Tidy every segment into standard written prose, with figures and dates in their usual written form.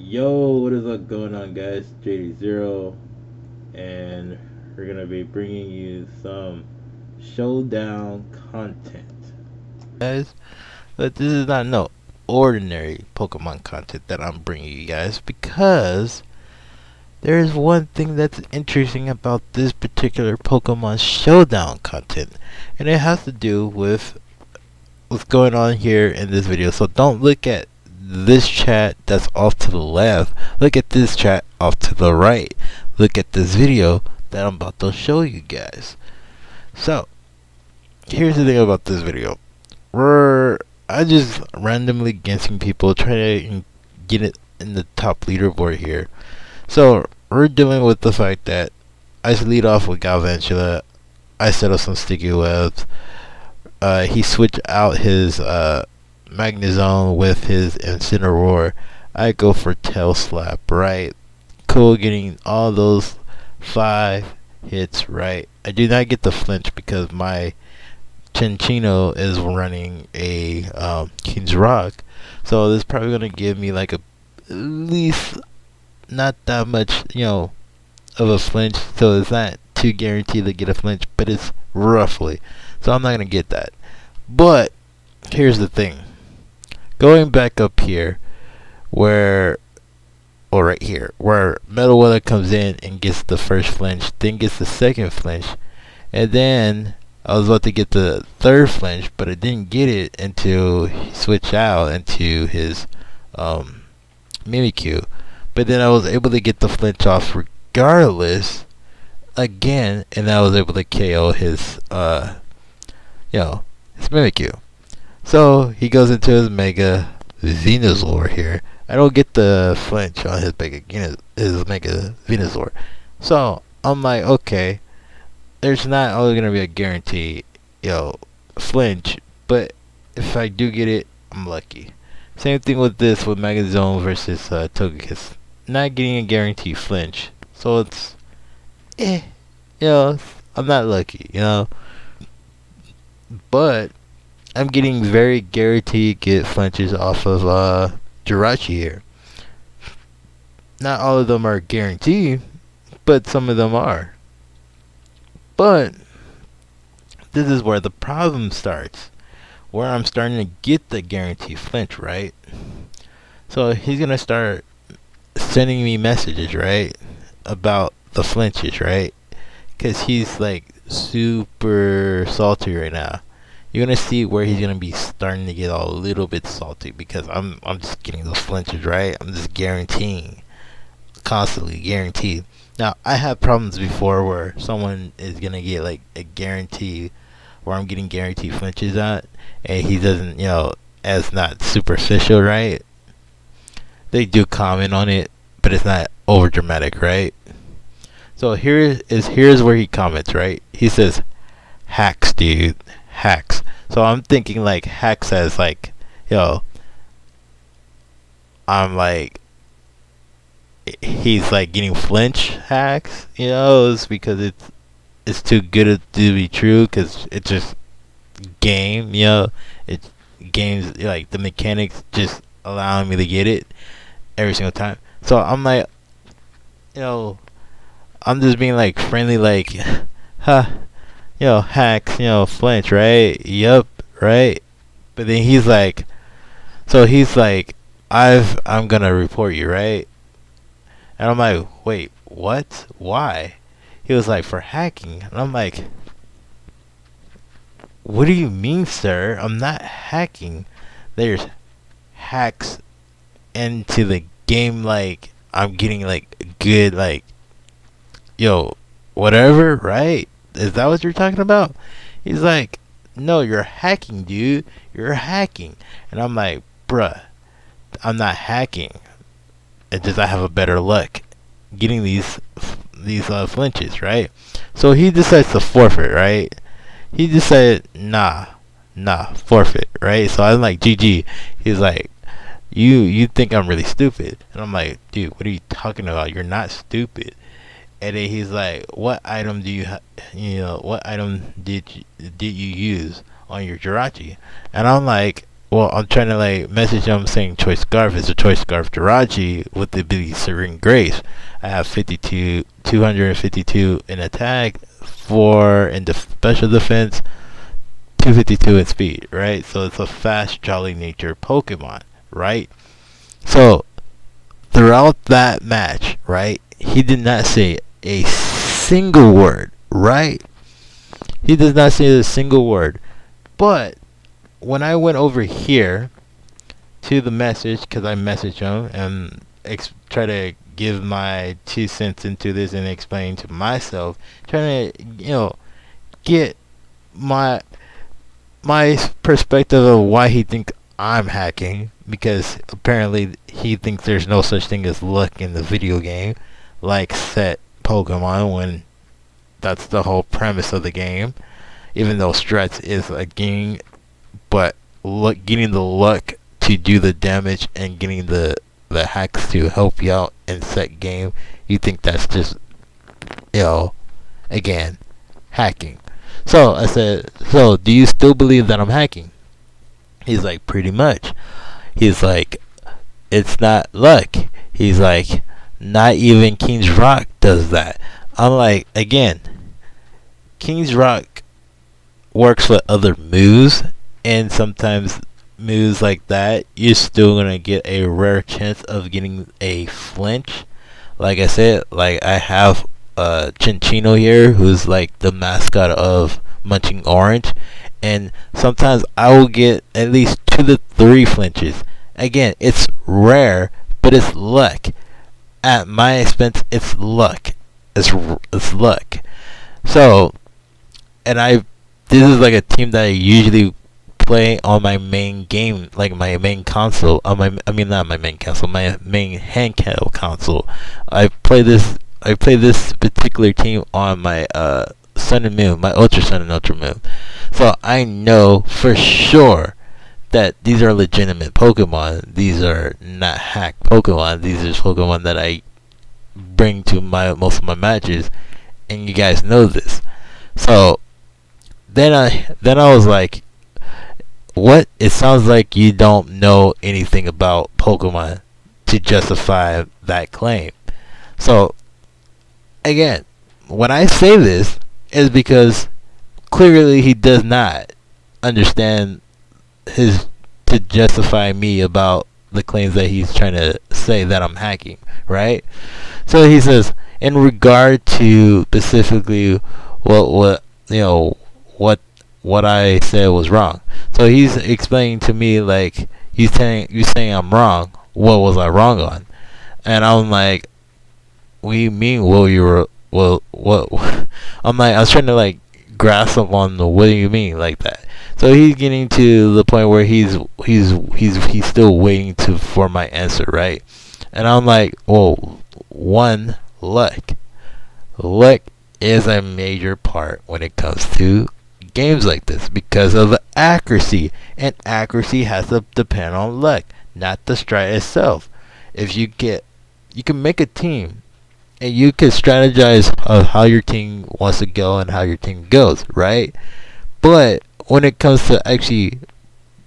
Yo, what is up going on, guys? TheJDzero, and we're gonna be bringing you some showdown content. Guys, but this is not no ordinary Pokemon content that I'm bringing you guys because there is one thing that's interesting about this particular Pokemon Showdown content, and it has to do with what's going on here in this video. So don't look at this chat that's off to the left. Look at this chat off to the right. Look at this video that I'm about to show you guys. So here's the thing about this video. I just randomly guessing people trying to get it in the top leaderboard here. So we're dealing with the fact that I lead off with Galvantula. I set up some sticky webs. He switched out his Magnezone with his Incineroar. I go for Tail Slap, right? Cool, getting all those 5 hits, right? I do not get the flinch because my Chinchino is running a King's Rock, so this is probably gonna give me like at least not that much, of a flinch. So it's not too guaranteed to get a flinch, but it's roughly. So I'm not gonna get that. But here's the thing: going back up here, where or right here, where Metal Weather comes in and gets the first flinch, then gets the second flinch, and then I was about to get the third flinch, but I didn't get it until he switched out into his Mimikyu. But then I was able to get the flinch off regardless again, and I was able to KO his his Mimikyu. So he goes into his Mega Venusaur here. I don't get the flinch on his Mega Venusaur. So I'm like, okay, there's not always gonna be a guarantee, flinch. But if I do get it, I'm lucky. Same thing with this with Magazone versus Togekiss. Not getting a guarantee flinch, so it's you know, I'm not lucky. But I'm getting very guaranteed get flinches off of Jirachi here. Not all of them are guaranteed, but some of them are. But this is where the problem starts, where I'm starting to get the guarantee flinch, right? So he's gonna start sending me messages, right, about the flinches, right? Because he's like super salty right now. You're gonna see where he's gonna be starting to get a little bit salty because I'm just getting those flinches, right? I'm just guaranteeing, constantly guaranteed. Now I had problems before where someone is gonna get like a guarantee, where I'm getting guaranteed flinches at, and he doesn't, as not superficial, right? They do comment on it, but it's not over dramatic, right? So here's where he comments, right? He says, "Hacks, dude, hacks." So I'm thinking like hacks as like, yo, I'm like he's like getting flinch hacks, it's because it's too good to be true because it's just game, it's games like the mechanics just allowing me to get it every single time. So I'm like, you know, I'm just being like friendly, like, huh, hacks, flinch, right? Yup, right? But then he's like, I'm gonna report you, right? And I'm like, wait, what? Why? He was like, for hacking. And I'm like, what do you mean, sir? I'm not hacking. There's hacks into the game, like, I'm getting, like, good, like, whatever, right? Is that what you're talking about? He's like, no, you're hacking, dude. You're hacking. And I'm like, bruh, I'm not hacking. It's just I have a better luck getting these flinches, right? So he decides to forfeit, right? He decided, forfeit, right? So I'm like, GG. He's like, you think I'm really stupid? And I'm like, dude, what are you talking about? You're not stupid. And then he's like, what item do what item did you use on your Jirachi? And I'm like, well, I'm trying to like message him saying choice scarf is a choice scarf Jirachi with the ability Serene Grace. I have 52, 252 in attack, 4 in special defense, 252 in speed, right? So it's a fast, jolly nature Pokemon, right? So throughout that match, right, he did not say a single word, right? He does not say a single word. But when I went over here to the message, because I messaged him and try to give my 2 cents into this and explain to myself, trying to get my perspective of why he thinks I'm hacking, because apparently he thinks there's no such thing as luck in the video game, like set Pokemon, when that's the whole premise of the game. Even though strats is a game, but getting the luck to do the damage and getting the hacks to help you out in set game, you think that's just again hacking. So I said, so do you still believe that I'm hacking? He's like, pretty much. He's like, it's not luck. He's like, not even King's Rock does that. I'm like, again, King's Rock works with other moves, and sometimes moves like that, you're still gonna get a rare chance of getting a flinch. Like I said, like I have Chinchino here, who's like the mascot of Munching Orange, and sometimes I will get at least 2 to 3 flinches. Again, it's rare, but it's luck. At my expense, it's luck. It's luck. So, and this is like a team that I usually play on my main game, like my main console. I mean not my main console, my main handheld console. I play this particular team on my Sun and Moon, my Ultra Sun and Ultra Moon. So I know for sure that these are legitimate Pokemon. These are not hacked Pokemon. These are Pokemon that I bring to most of my matches, and you guys know this. So then I was like, what? It sounds like you don't know anything about Pokemon to justify that claim. So again, when I say this is because clearly he does not understand his to justify me about the claims that he's trying to say that I'm hacking, right? So he says, in regard to specifically what what I said was wrong. So he's explaining to me like you saying I'm wrong. What was I wrong on? And I'm like, what do you mean? Well, you were what? I'm like, I was trying to like grasp up on the what do you mean like that. So he's getting to the point where he's still waiting for my answer, right? And I'm like, well, one, luck. Luck is a major part when it comes to games like this because of the accuracy, and accuracy has to depend on luck, not the strat itself. If you can make a team and you can strategize of how your team wants to go and how your team goes, right? But when it comes to actually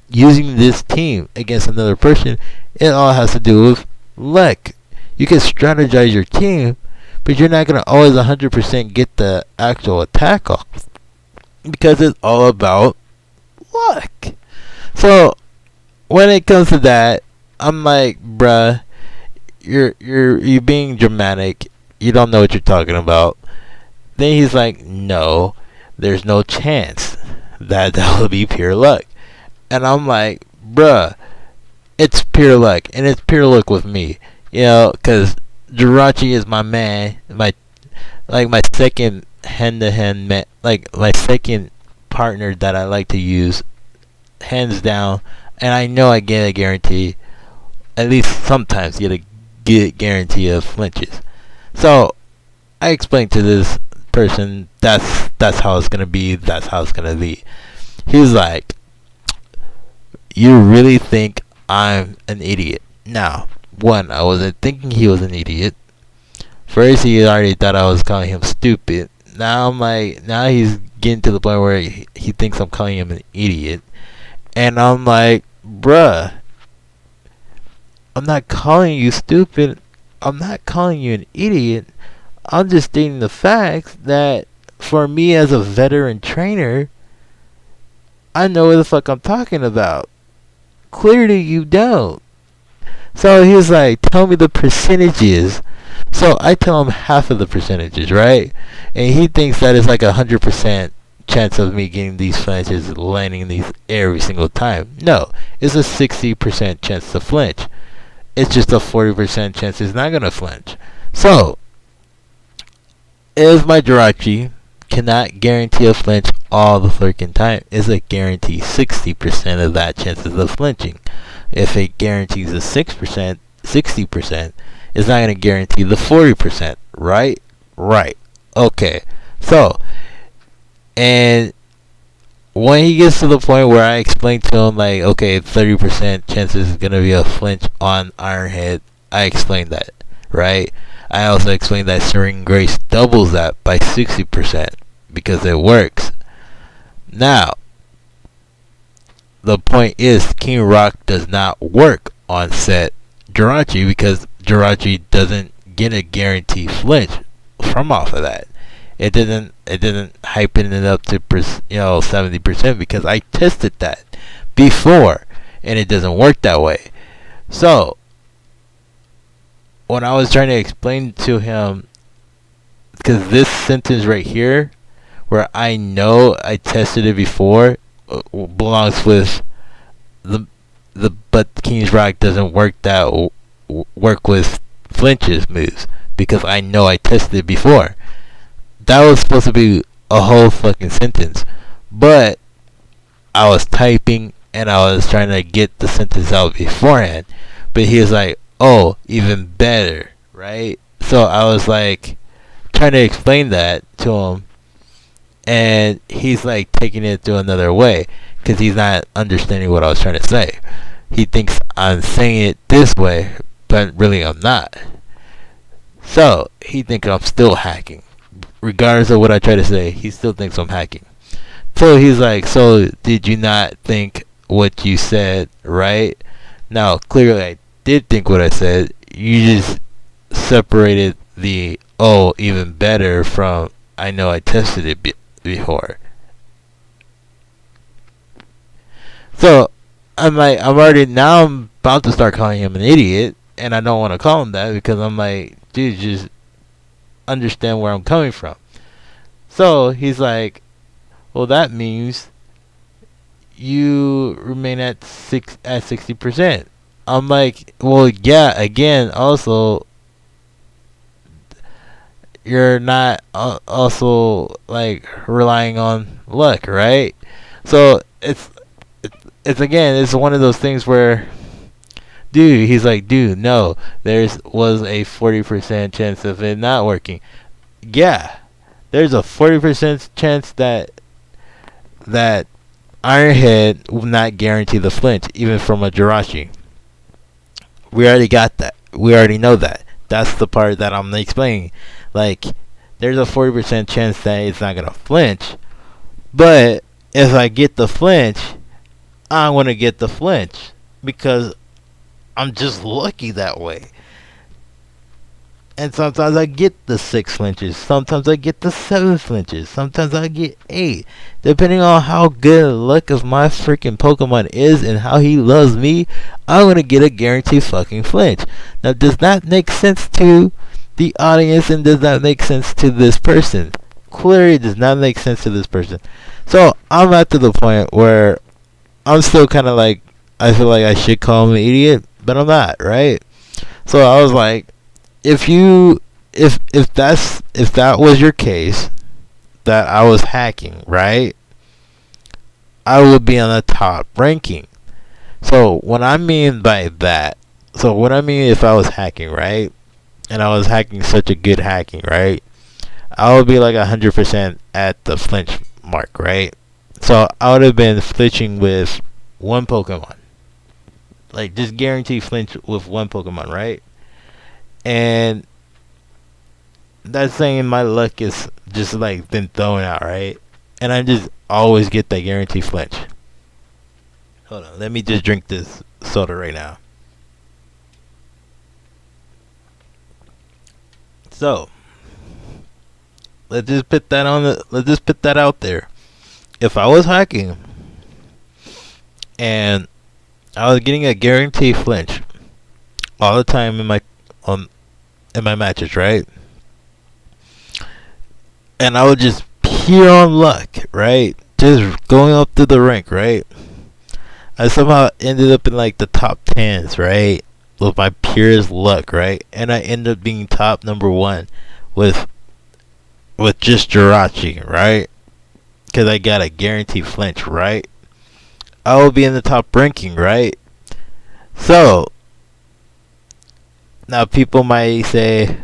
using this team against another person, it all has to do with luck. You can strategize your team, but you're not going to always 100% get the actual attack off because it's all about luck. So when it comes to that, I'm like, bruh, you're being dramatic. You don't know what you're talking about. Then he's like, no, there's no chance that will be pure luck. And I'm like, bruh, it's pure luck, and it's pure luck with me, because Jirachi is my man, my second hand-to-hand man, like my second partner that I like to use, hands down. And I know I get a guarantee, at least sometimes get a guarantee of flinches. So I explained to this person that's how it's gonna be. That's how it's gonna be. He's like, you really think I'm an idiot? Now, one, I wasn't thinking he was an idiot. First, he already thought I was calling him stupid. Now he's getting to the point where he thinks I'm calling him an idiot. And I'm like, bruh, I'm not calling you stupid. I'm not calling you an idiot. I'm just stating the facts that for me as a veteran trainer, I know what the fuck I'm talking about. Clearly you don't. So he was like, tell me the percentages. So I tell him half of the percentages, right? And he thinks that is like 100% chance of me getting these flinches, landing these every single time. No, it's a 60% chance to flinch. It's just a 40% chance it's not gonna flinch. So if my Jirachi cannot guarantee a flinch all the freaking time, is a guarantee 60% of that chances of flinching. If it guarantees a 6%, 60%, it's not going to guarantee the 40%, right? Right. Okay. So, and when he gets to the point where I explain to him, like, okay, 30% chances is going to be a flinch on Ironhead, I explain that, right? I also explained that Serene Grace doubles that by 60% because it works. Now, the point is, King Rock does not work on set Jirachi because Jirachi doesn't get a guaranteed flinch from off of that. It didn't hyping it up to 70% because I tested that before and it doesn't work that way. So when I was trying to explain to him, because this sentence right here, where I know I tested it before, belongs with the but King's Rock doesn't work with flinches moves because I know I tested it before. That was supposed to be a whole fucking sentence, but I was typing and I was trying to get the sentence out beforehand. But he was like, "Oh, even better," right? So I was like trying to explain that to him, and he's like taking it to another way because he's not understanding what I was trying to say. He thinks I'm saying it this way, but really I'm not. So he thinks I'm still hacking, regardless of what I try to say. He still thinks I'm hacking. So he's like, "So did you not think what you said, right?" Now clearly I did think what I said. You just separated the "oh, even better" from "I know I tested it before." So I'm like, I'm about to start calling him an idiot, and I don't want to call him that because I'm like, dude, just understand where I'm coming from. So he's like, well, that means you remain at 60%. I'm like, well, yeah. Again, also, you're not also like relying on luck, right? So it's again, it's one of those things where, dude, he's like, dude, no, there's was a 40% chance of it not working. Yeah, there's a 40% chance that Ironhead will not guarantee the flinch, even from a Jirachi. We already got that. We already know that. That's the part that I'm explaining. Like, there's a 40% chance that it's not gonna flinch, but if I get the flinch, I'm gonna get the flinch because I'm just lucky that way. And sometimes I get the 6 flinches. Sometimes I get the 7 flinches. Sometimes I get 8. Depending on how good luck of my freaking Pokemon is and how he loves me, I'm gonna get a guaranteed fucking flinch. Now, does that make sense to the audience and does that make sense to this person? Clearly, it does not make sense to this person. So, I'm at to the point where I'm still kind of like, I feel like I should call him an idiot, but I'm not, right? So, I was like, if that was your case, that I was hacking, right, I would be on the top ranking. So what I mean by that, so what I mean if I was hacking, right, and I was hacking such a good hacking, right, I would be like 100% at the flinch mark, right. So I would have been flinching with one Pokemon, like just guaranteed flinch with one Pokemon, right. And that's saying my luck is just like been thrown out, right? And I just always get that guarantee flinch. Hold on, let me just drink this soda right now. So let's just put that out there. If I was hacking and I was getting a guaranteed flinch all the time um in my matches, right? And I would just pure on luck, right? Just going up through the rank, right? I somehow ended up in like the top tens, right? With my purest luck, right? And I ended up being top number one with just Jirachi, right? Because I got a guaranteed flinch, right? I will be in the top ranking, right? So now people might say,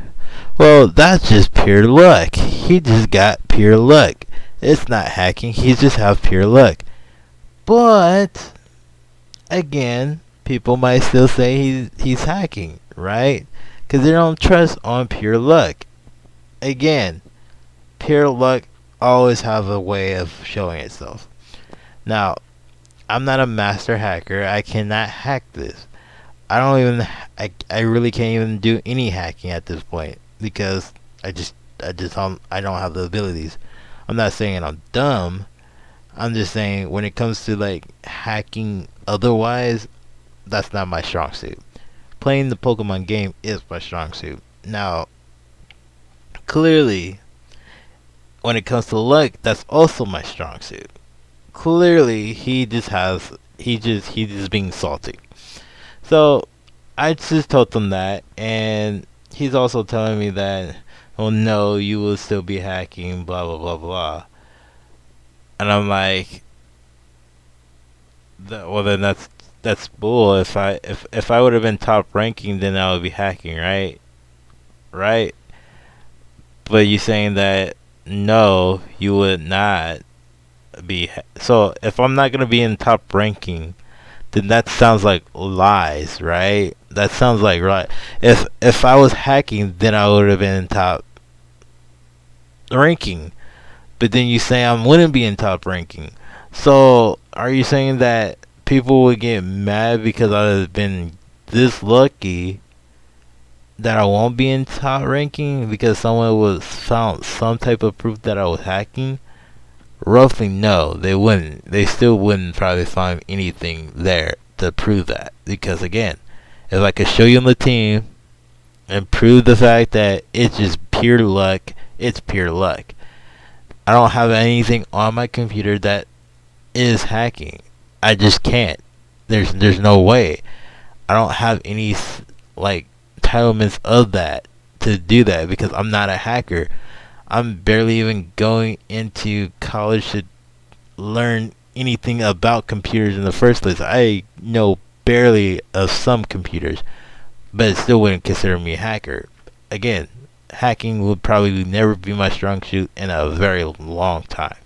well, that's just pure luck. He just got pure luck. It's not hacking. He just have pure luck. But again, people might still say he's hacking, right? Because they don't trust on pure luck. Again, pure luck always have a way of showing itself. Now, I'm not a master hacker. I cannot hack this. I don't even. I really can't even do any hacking at this point because I don't have the abilities. I'm not saying I'm dumb. I'm just saying when it comes to like hacking otherwise, that's not my strong suit. Playing the Pokemon game is my strong suit. Now, clearly, when it comes to luck, that's also my strong suit. Clearly, he's just being salty. So I just told him that, and he's also telling me that, oh no, you will still be hacking, blah blah blah blah. And I'm like, well then that's bull. If I would have been top ranking, then I would be hacking, right? Right? But you saying that no, you would not be. So if I'm not gonna be in top ranking, then that sounds like lies, right? That sounds like right. If I was hacking, then I would have been in top ranking. But then you say I wouldn't be in top ranking. So are you saying that people would get mad because I've been this lucky that I won't be in top ranking because someone was found some type of proof that I was hacking? Roughly, no, they wouldn't. They still wouldn't probably find anything there to prove that. Because again, if I could show you on the team and prove the fact that it's just pure luck, it's pure luck. I don't have anything on my computer that is hacking. I just can't. There's no way. I don't have any like entitlements of that to do that because I'm not a hacker. I'm barely even going into college to learn anything about computers in the first place. I know barely of some computers, but it still wouldn't consider me a hacker. Again, hacking would probably never be my strong suit in a very long time.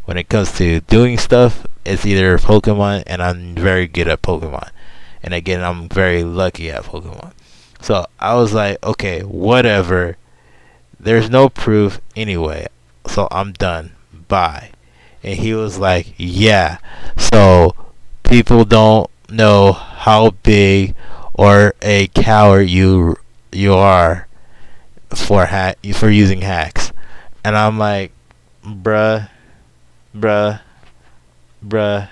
When it comes to doing stuff, it's either Pokemon, and I'm very good at Pokemon. And again, I'm very lucky at Pokemon. So I was like, okay, whatever. There's no proof anyway, so I'm done. Bye. And he was like, yeah. So people don't know how big or a coward you are for using hacks. And I'm like, bruh, bruh, bruh.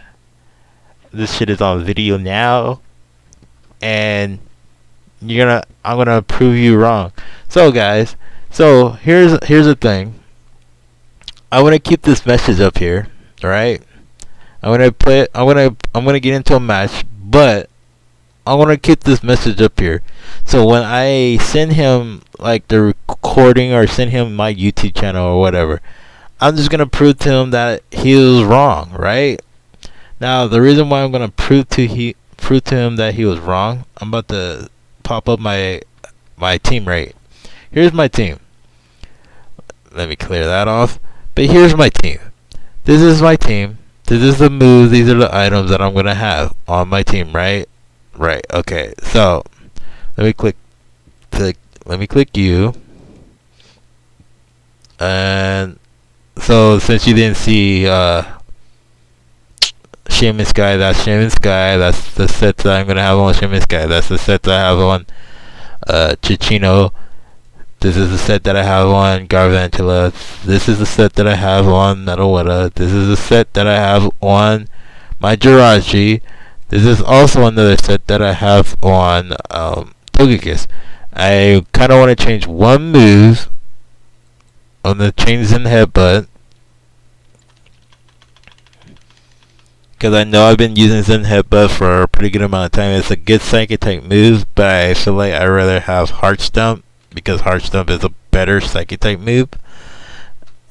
This shit is on video now, and I'm gonna prove you wrong. So guys, so here's the thing. I want to keep this message up here, all right? I'm gonna get into a match, but I want to keep this message up here. So when I send him like the recording or send him my YouTube channel or whatever, I'm just gonna prove to him that he was wrong, right? Now the reason why I'm gonna prove to him that he was wrong, I'm about to pop up my team right. Here's my team. Let me clear that off. But here's my team. This is my team. This is the moves. These are the items that I'm gonna have on my team, right? Right. Okay. So let me click. Let me click you. And so since you didn't see Shaman Sky. That's Shaman Sky. That's the set that I'm gonna have on Shaman Sky. That's the set that I have on Chichino. This is the set that I have on Garvantula. This is the set that I have on Metalwetta. This is the set that I have on my Jirachi. This is also another set that I have on Togekiss. I kind of want to change one move on the Chains and Headbutt, because I know I've been using Zen Headbutt for a pretty good amount of time. It's a good psychic type move, but I feel like I'd rather have Heart Stump, because Heart Stump is a better psychic type move.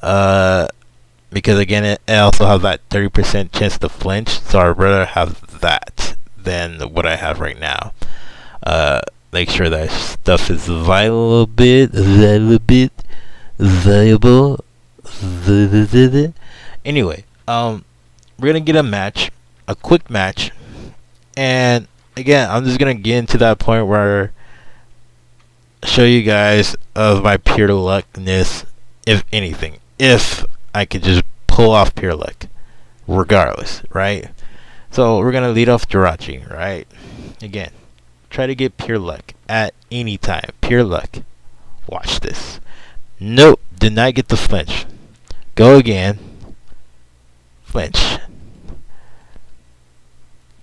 Because again, it also has that 30% chance to flinch, so I'd rather have that than what I have right now. Make sure that stuff is viable, viable. Anyway, we're gonna get a match, a quick match, and again, I'm just gonna get into that point where I show you guys of my pure luckness, if anything, if I could just pull off pure luck, regardless, right? So we're gonna lead off Jirachi, right? Again, try to get pure luck at any time. Pure luck. Watch this. Nope, did not get the flinch. Go again. Flinch.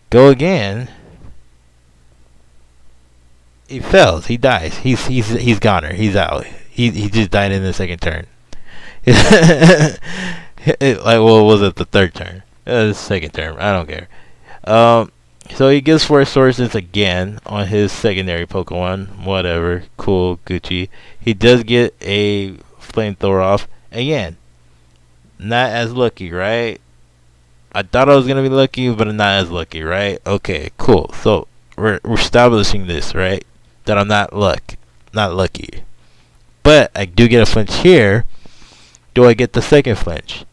Go again. He fails. He dies. He's goner. He's out. He just died in the second turn. Like, what was it? The third turn. The second turn. I don't care. So he gets 4 sources again on his secondary Pokemon. Whatever. Cool. Gucci. He does get a flamethrower off. Again, not as lucky, right? I thought I was gonna be lucky, but I'm not as lucky, right? Okay, cool. So we're establishing this, right? That I'm not lucky. But I do get a flinch here. Do I get the second flinch?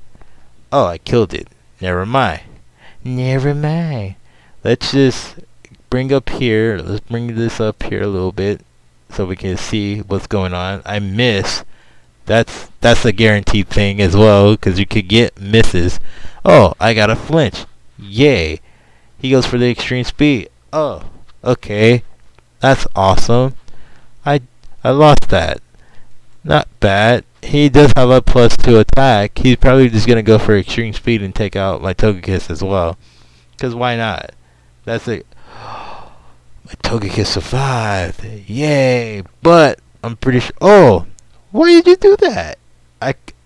Oh, I killed it. Never mind. Let's just bring up here. Let's bring this up here a little bit so we can see what's going on. I miss. That's a guaranteed thing as well, because you could get misses. Oh, I got a flinch. Yay. He goes for the extreme speed. Oh, okay. That's awesome. I lost that. Not bad. He does have a +2 attack. He's probably just going to go for extreme speed and take out my Togekiss as well. Because why not? That's it. My Togekiss survived. Yay. But I'm pretty sure. Oh, why did you do that?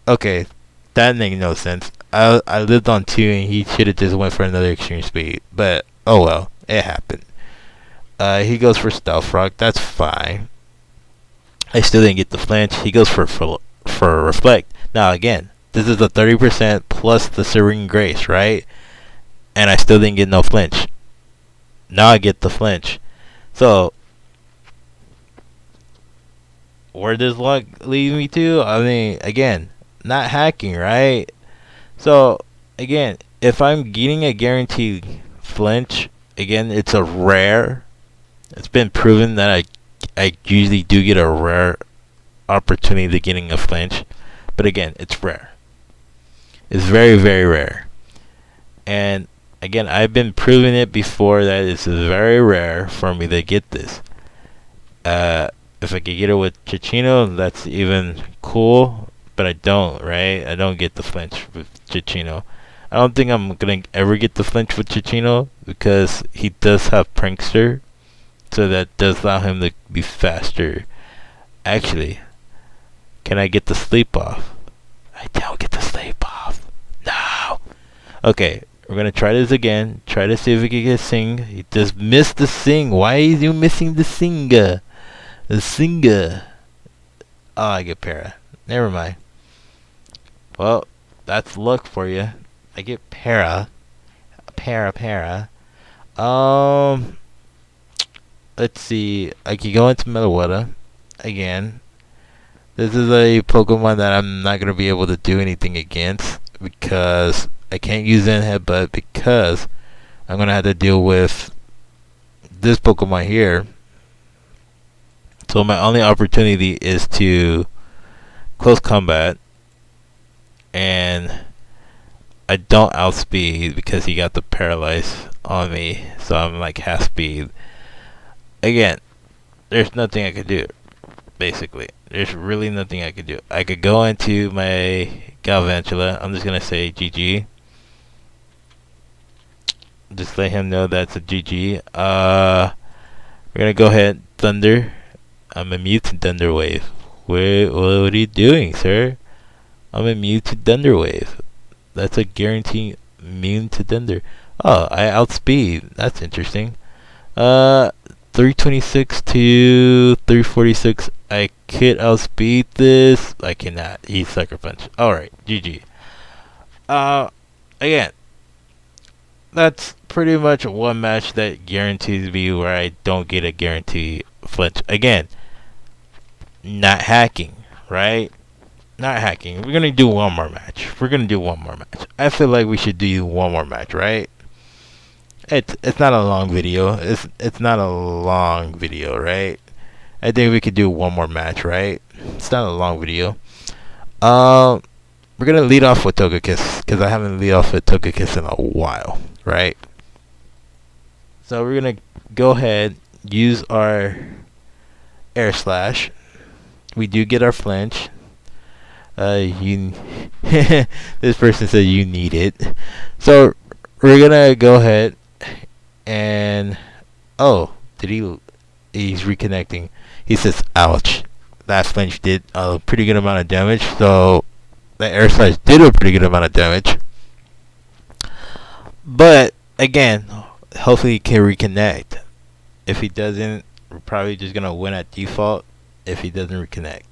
Okay. That made no sense. I lived on 2 and he should have just went for another extreme speed. But, oh well. It happened. He goes for Stealth Rock. That's fine. I still didn't get the flinch. He goes for Reflect. Now again, this is a 30% plus the Serene Grace, right? And I still didn't get no flinch. Now I get the flinch. So, where does luck lead me to? I mean, again, not hacking, right? So, again, if I'm getting a guaranteed flinch, again, it's a rare. It's been proven that I usually do get a rare opportunity to getting a flinch. But again, it's rare. It's very, very rare. And again, I've been proving it before that it's very rare for me to get this. If I could get it with Chichino, that's even cool. But I don't, right? I don't get the flinch with Chichino. I don't think I'm going to ever get the flinch with Chichino, because he does have Prankster. So that does allow him to be faster. Actually, can I get the sleep off? I don't get the sleep off. No. Okay, we're gonna try this again. Try to see if we can get Sing. He just missed the Sing. Why is you missing the Singer? The Singer. Oh, I get Para. Never mind. Well, that's luck for you. I get Para. Para. Let's see. I can go into Metalwetta again. This is a Pokemon that I'm not gonna be able to do anything against, because I can't use Zen Headbutt, because I'm gonna have to deal with this Pokemon here. So my only opportunity is to close combat, and I don't outspeed because he got the paralyze on me, so I'm like half speed. Again, there's nothing I could do. Basically, there's really nothing I could do. I could go into my Galvantula. I'm just gonna say GG. Just let him know that's a GG. We're gonna go ahead, Thunder. I'm immune to Thunder Wave. What are you doing, sir? I'm immune to Thunder Wave. That's a guarantee immune to Thunder. Oh, I outspeed. That's interesting. 326 to 346. I could outspeed this. I cannot. He's Sucker Punch. Alright, GG. Again, that's pretty much one match that guarantees me where I don't get a guarantee flinch. Again, not hacking, right? Not hacking. We're gonna do one more match. I feel like we should do one more match, right? It's not a long video. It's not a long video, right? I think we could do one more match, right? It's not a long video. We're gonna lead off with Togekiss because I haven't lead off with Togekiss in a while, right? So we're gonna go ahead, use our Air Slash. We do get our flinch. You this person said you need it. So we're gonna go ahead and he's reconnecting. He says ouch. That flinch did a pretty good amount of damage, so that Air Slash did a pretty good amount of damage. But again, hopefully he can reconnect. If he doesn't, we're probably just gonna win at default if he doesn't reconnect.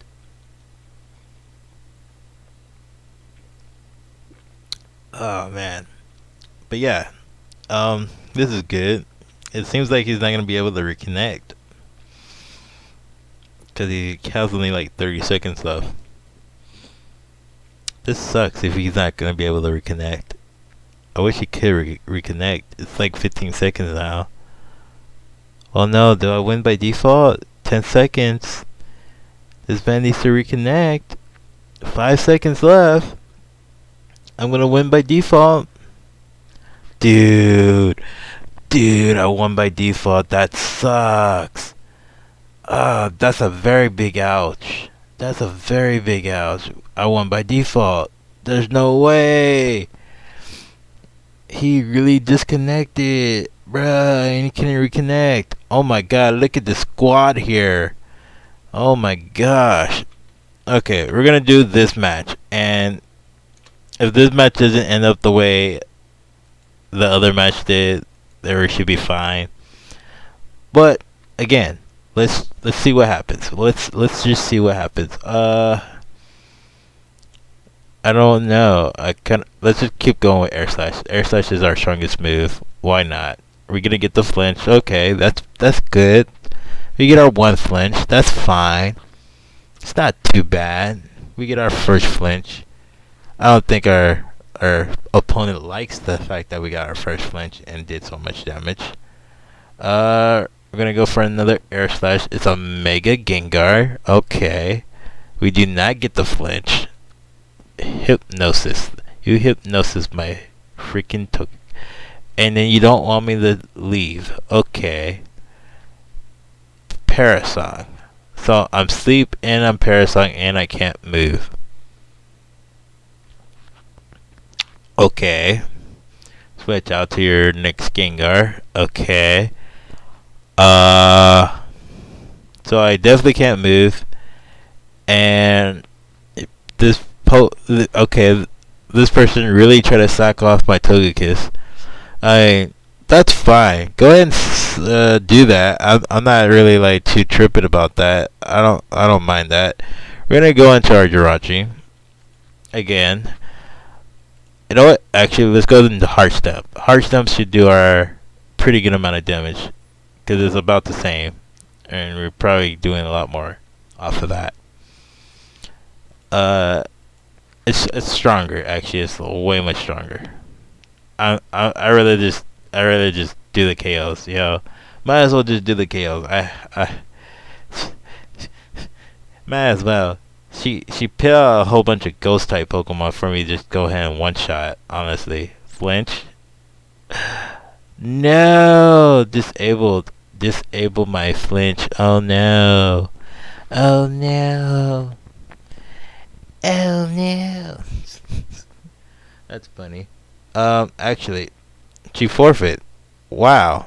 Oh man. But yeah, this is good. It seems like he's not gonna be able to reconnect because he has only like 30 seconds left. This sucks if he's not gonna be able to reconnect. I wish he could reconnect. It's like 15 seconds now. Oh no, do I win by default? 10 seconds. This man needs to reconnect. 5 seconds left. I'm gonna win by default. Dude, I won by default. That sucks. That's a very big ouch. That's a very big ouch. I won by default. There's no way. He really disconnected. Bruh, and he can't reconnect. Oh my god, look at the squad here. Oh my gosh. Okay, we're gonna do this match. And if this match doesn't end up the way the other match did, then we should be fine. But again, let's see what happens. Let's just see what happens. I don't know. Let's just keep going with Air Slash. Air Slash is our strongest move. Why not? We're gonna get the flinch. Okay, that's good. We get our one flinch. That's fine. It's not too bad. We get our first flinch. I don't think our opponent likes the fact that we got our first flinch and did so much damage. We're gonna go for another Air Slash. It's a Mega Gengar. Okay. We do not get the flinch. Hypnosis. You hypnosis my freaking token. And then you don't want me to leave. Okay. Parasong. So I'm sleep and I'm Parasong and I can't move. Okay. Switch out to your next Gengar. Okay. So I definitely can't move. And this this person really tried to sack off my Togekiss. That's fine. Go ahead and do that. I'm not really like too tripping about that. I don't mind that. We're gonna go into our Jirachi again. You know what? Actually, let's go into Heart Stamp. Heart Stamp should do our pretty good amount of damage because it's about the same, and we're probably doing a lot more off of that. It's stronger actually. It's way much stronger. I rather just do the KOs. You know, might as well just do the KOs. I might as well. she put out a whole bunch of ghost type Pokemon for me to just go ahead and one shot. Honestly, flinch. No, disable my flinch. Oh no, oh no, oh no. That's funny. Actually, she forfeit. Wow,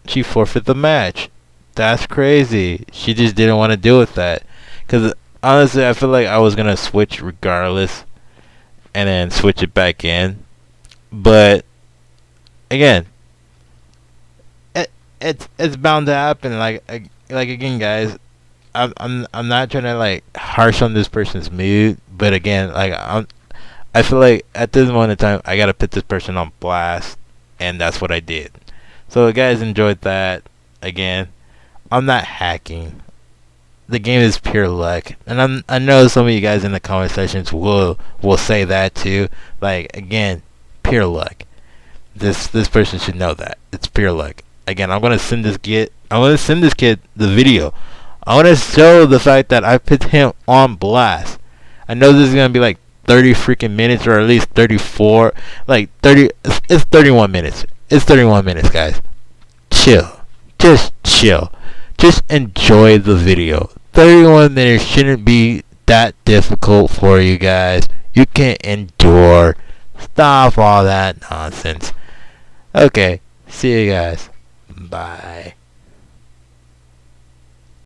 she forfeit the match. That's crazy. She just didn't want to deal with that. Cause honestly, I feel like I was gonna switch regardless, and then switch it back in. But again, it's bound to happen. Like again, guys. I'm not trying to like harsh on this person's mood, but again, I feel like at this moment in time, I gotta put this person on blast, and that's what I did. So, if you guys enjoyed that. Again, I'm not hacking. The game is pure luck, and I know some of you guys in the comment sections will say that too. Like again, pure luck. This person should know that it's pure luck. Again, I'm gonna send this kid the video. I want to show the fact that I put him on blast. I know this is gonna be like 30 freaking minutes, or at least 34. Like 30. It's 31 minutes. It's 31 minutes, guys. Chill. Just chill. Just enjoy the video. 31 minutes shouldn't be that difficult for you guys. You can endure. Stop all that nonsense. Okay. See you guys. Bye.